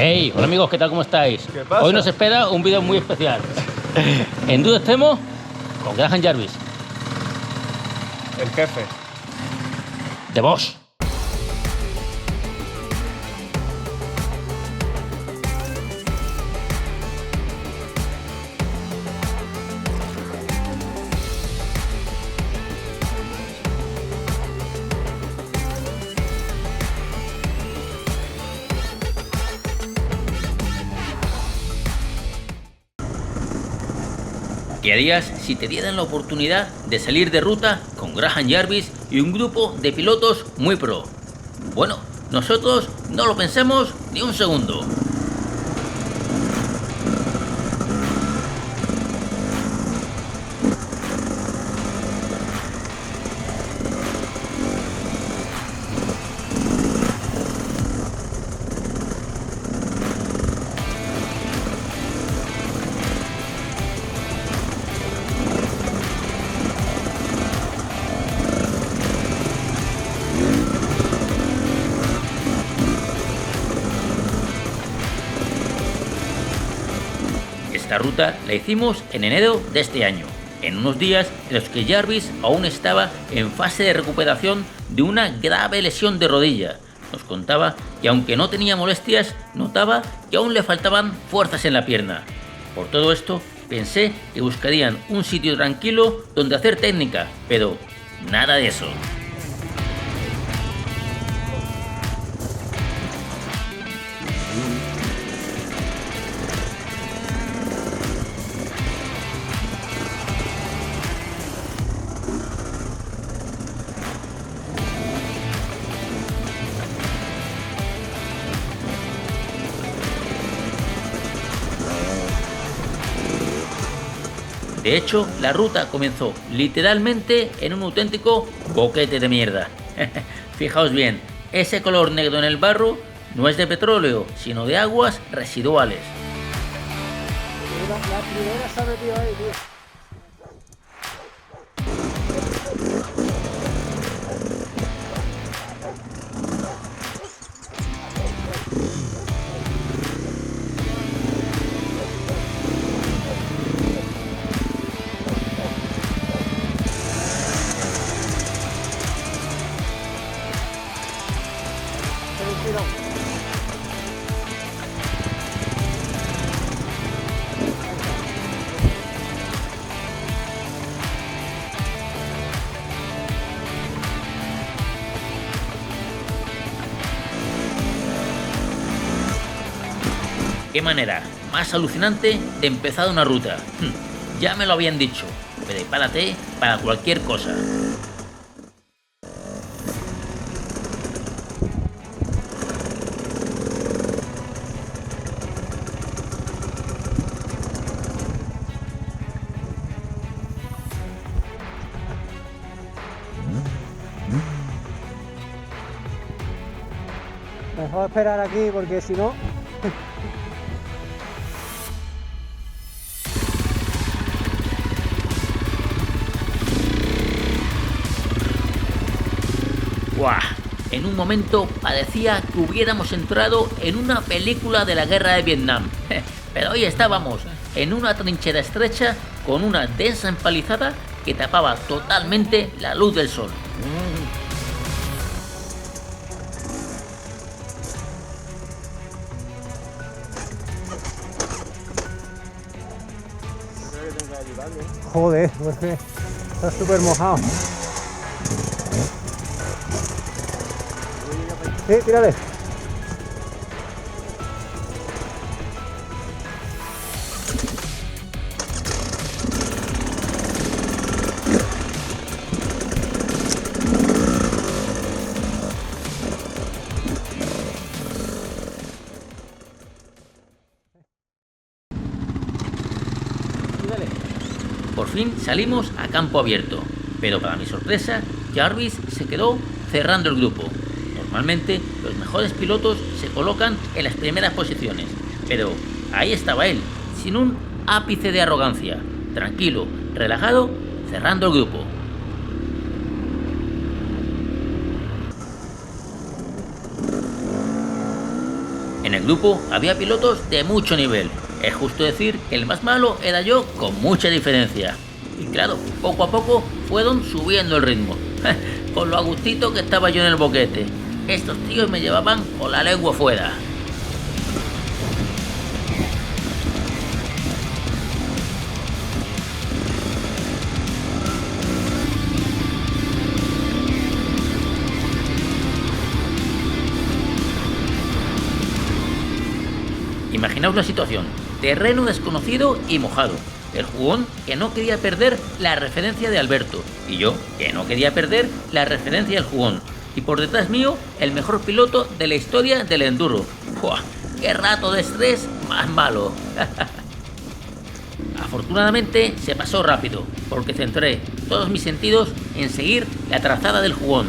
Hey, hola amigos, ¿qué tal? ¿Cómo estáis? ¿Qué pasa? Hoy nos espera un vídeo muy especial. En Dudo Extremo con Graham Jarvis, El jefe. de Bosch. ¿Qué harías si te dieran la oportunidad de salir de ruta con Graham Jarvis y un grupo de pilotos muy pro? Bueno, nosotros no lo pensemos ni un segundo. Esta ruta la hicimos en enero de este año, en unos días en los que Jarvis aún estaba en fase de recuperación de una grave lesión de rodilla. Nos contaba que aunque no tenía molestias, notaba que aún le faltaban fuerzas en la pierna. Por todo esto, pensé que buscarían un sitio tranquilo donde hacer técnica, pero nada de eso. De hecho, la ruta comenzó literalmente en un auténtico boquete de mierda. Fijaos bien, ese color negro en el barro no es de petróleo, sino de aguas residuales. La primera se ha metido ahí, tío. Qué manera más alucinante de empezar una ruta. Ya me lo habían dicho, prepárate para cualquier cosa. Mejor esperar aquí porque si no... ¡Buah! En un momento parecía que hubiéramos entrado en una película de la guerra de Vietnam. Pero hoy estábamos en una trinchera estrecha con una densa empalizada que tapaba totalmente la luz del sol. Joder, porque está súper mojado. Sí, tírale. Por fin salimos a campo abierto, pero para mi sorpresa, Jarvis se quedó cerrando el grupo. Normalmente los mejores pilotos se colocan en las primeras posiciones, pero ahí estaba él, sin un ápice de arrogancia, tranquilo, relajado, cerrando el grupo. En el grupo había pilotos de mucho nivel. Es justo decir que el más malo era yo con mucha diferencia. Y claro, poco a poco fueron subiendo el ritmo. Con lo a gustito que estaba yo en el boquete. Estos tíos me llevaban con la lengua fuera. Imaginaos la situación, terreno desconocido y mojado, el jugón que no quería perder la referencia de Alberto, y yo que no quería perder la referencia del jugón, y por detrás mío el mejor piloto de la historia del enduro. ¡Buah! ¡Qué rato de estrés más malo! Afortunadamente se pasó rápido, porque centré todos mis sentidos en seguir la trazada del jugón.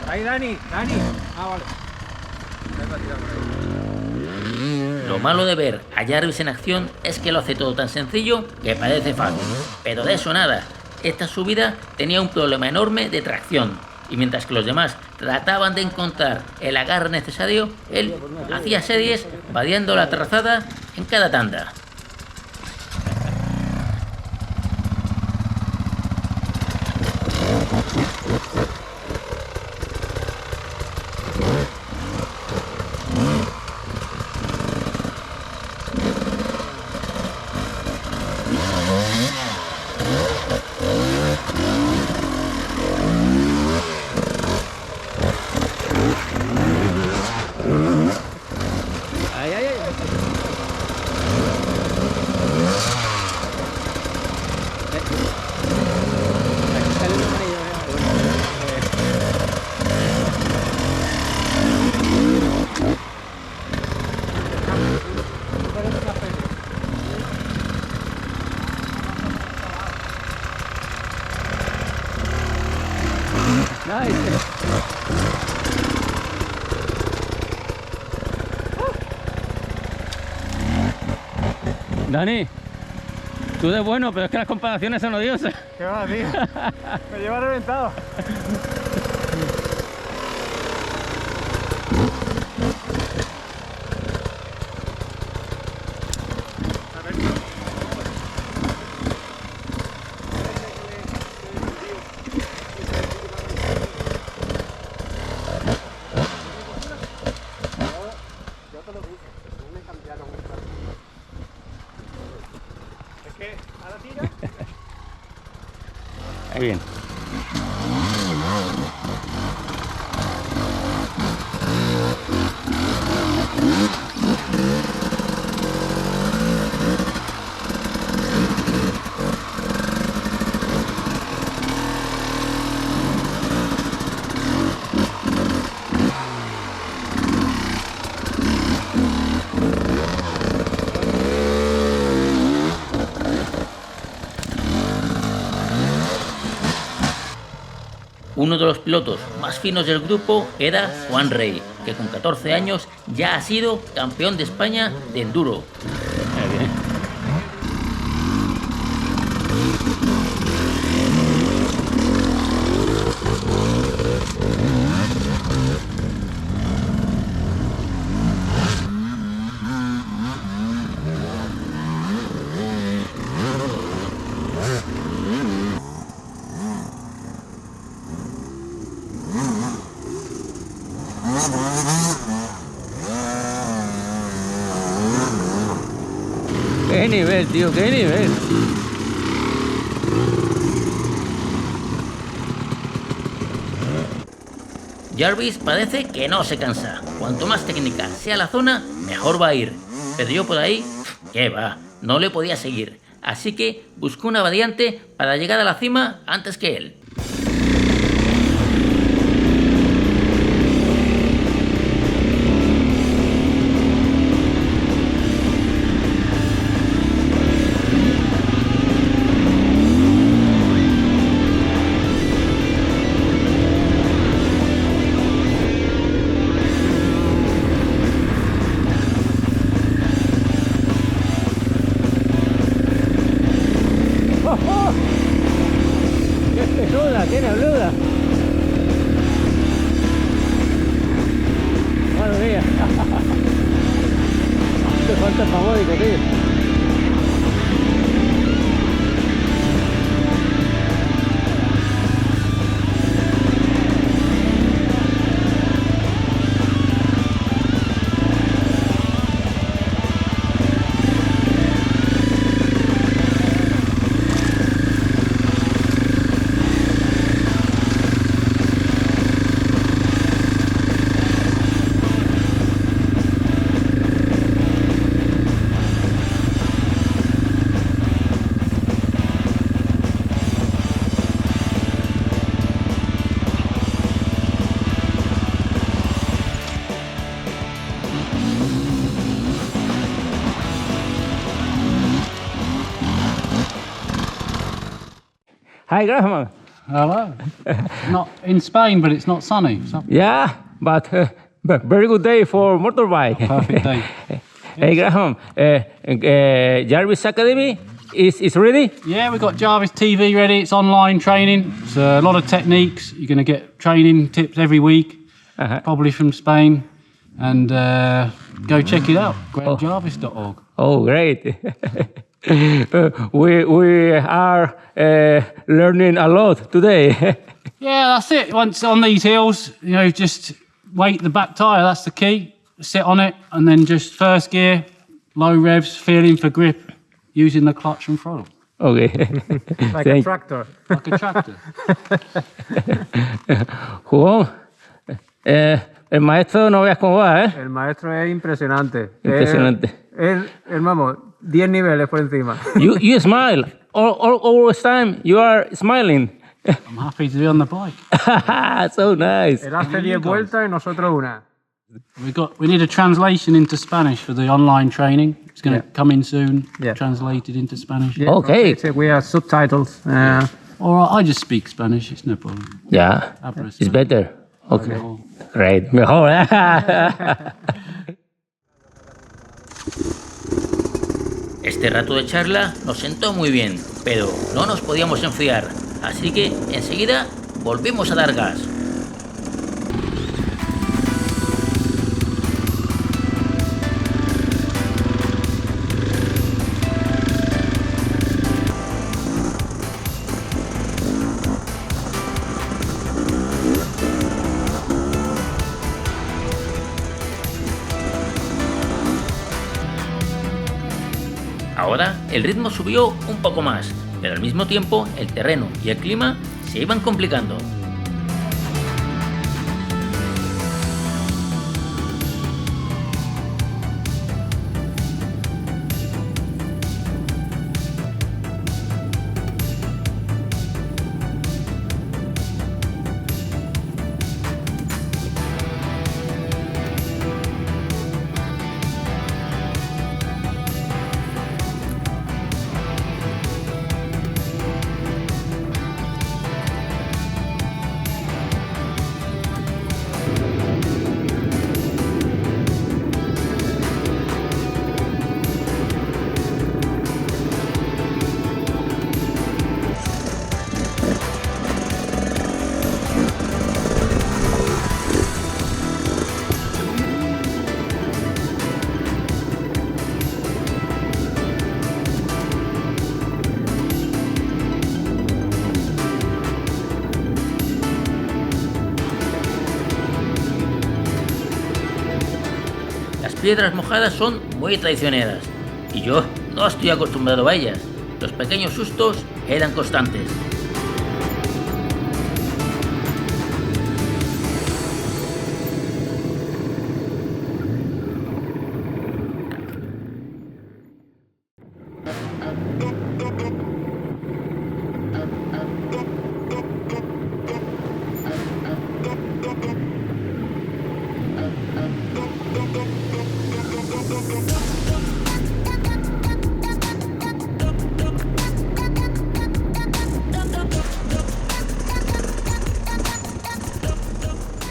Ahí, Dani. Ah, vale. Lo malo de ver a Jarvis en acción es que lo hace todo tan sencillo que parece fácil. Pero de eso nada. Esta subida tenía un problema enorme de tracción. Y mientras que los demás trataban de encontrar el agarre necesario, él hacía series variando la trazada en cada tanda. Dani, tú de bueno, pero es que las comparaciones son odiosas. ¿Qué va, tío? Me lleva reventado. Ahí bien. Uno de los pilotos más finos del grupo era Juan Rey, que con 14 años ya ha sido campeón de España de enduro. Qué nivel, tío, qué nivel. Jarvis parece que no se cansa. Cuanto más técnica sea la zona, mejor va a ir. Pero yo por ahí, ¿qué va? No le podía seguir. Así que buscó una variante para llegar a la cima antes que él. ¡Qué nebluda! Madre mía. Te falta el favorito, tío. Hi, Graham. Hello. Not in Spain, but it's not sunny. So Yeah, but very good day for motorbike. perfect day. Hey, Graham. Jarvis Academy is ready? Yeah, we've got Jarvis TV ready. It's online training. It's a lot of techniques. You're going to get training tips every week, probably from Spain. And go check it out. GrahamJarvis.org. Oh, great. we are learning a lot today. Yeah, that's it. Once on these hills, you know, just weight the back tyre. That's the key. Sit on it, and then just first gear, low revs, feeling for grip, using the clutch and throttle. Okay. Like a tractor. Like a tractor. Jugón. El maestro no veas cómo va, ¿eh? El maestro es impresionante. Impresionante. Vamos, 10 niveles por encima. You smile. All the time you are smiling. I'm happy to be on the bike. So nice. Él hace 10 vueltas y nosotros una. We need a translation into Spanish for the online training. It's going to come in soon, Yeah. translated into Spanish. Yeah, Okay. We have subtitles. Or I just speak Spanish, it's no problem. Yeah, Hablo it's español. better. Okay, Mejor. great. Mejor. Este rato de charla nos sentó muy bien, pero no nos podíamos enfriar, así que enseguida volvimos a dar gas. Ahora el ritmo subió un poco más, pero al mismo tiempo el terreno y el clima se iban complicando. Las piedras mojadas son muy traicioneras y yo no estoy acostumbrado a ellas. Los pequeños sustos eran constantes.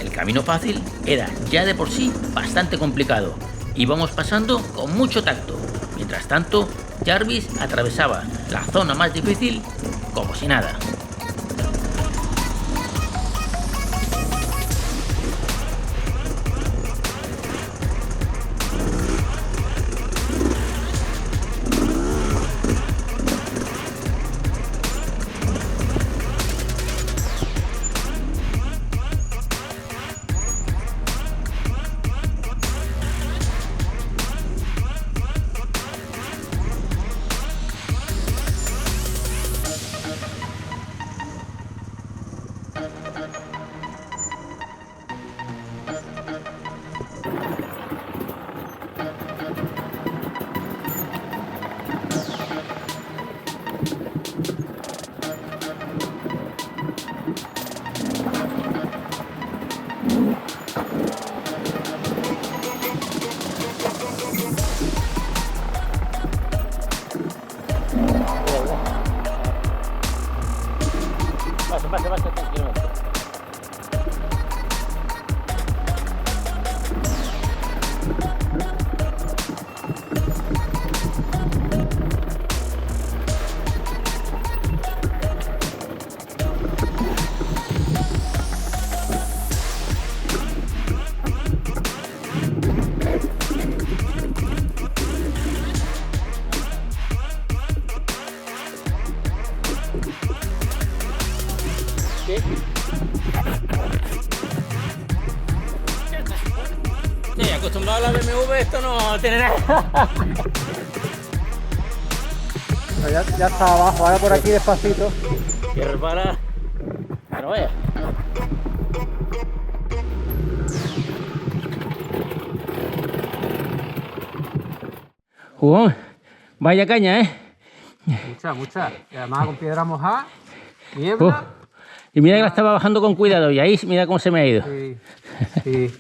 El camino fácil era ya de por sí bastante complicado. Íbamos pasando con mucho tacto. Mientras tanto, Jarvis atravesaba la zona más difícil como si nada. Pasa, tranquilamente. Sí, acostumbrado a la BMW, esto no tiene nada. Ya está abajo, ahora por aquí despacito. Que repara. Pero vaya. Jugón, vaya caña, ¿eh? Mucha. Y además con piedra mojada, niebla. Y mira que la estaba bajando con cuidado y ahí mira cómo se me ha ido. Sí.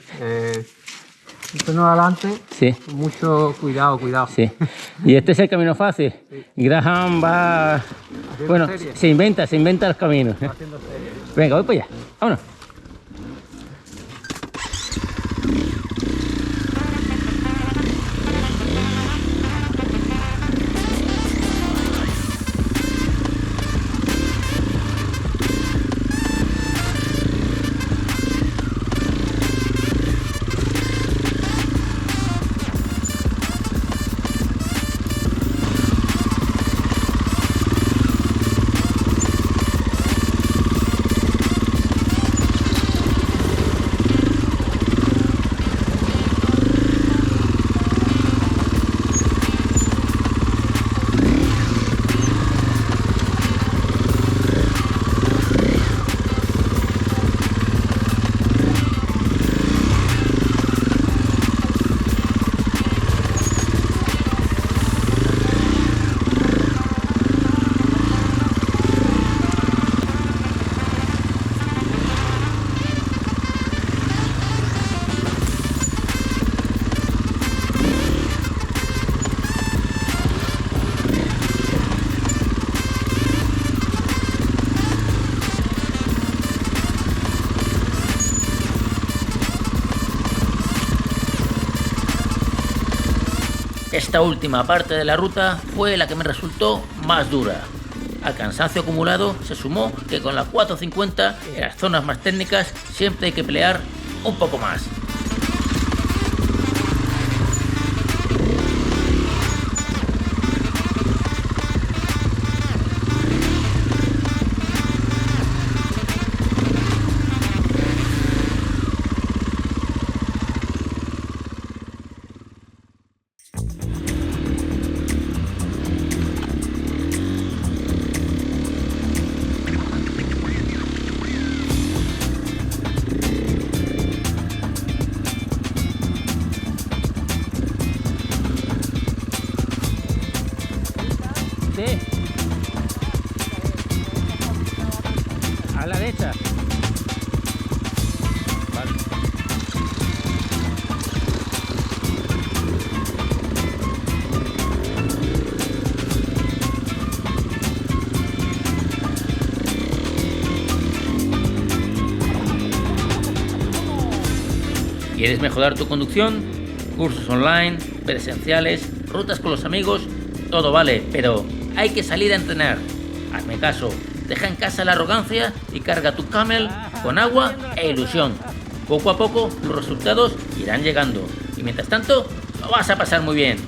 Esto adelante. Sí. Mucho cuidado. Sí. Y este es el camino fácil. Sí. Graham va... Bueno, se inventa los caminos. Venga, voy para allá. Vámonos. Esta última parte de la ruta fue la que me resultó más dura. Al cansancio acumulado se sumó que con la 450 en las zonas más técnicas siempre hay que pelear un poco más. adelante. A la derecha. Vale. ¿Quieres mejorar tu conducción? Cursos online, presenciales, rutas con los amigos, todo vale, pero hay que salir a entrenar. Hazme caso, deja en casa la arrogancia y carga tu Camel con agua e ilusión. Poco a poco los resultados irán llegando y mientras tanto lo vas a pasar muy bien.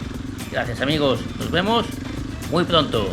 Gracias amigos, nos vemos muy pronto.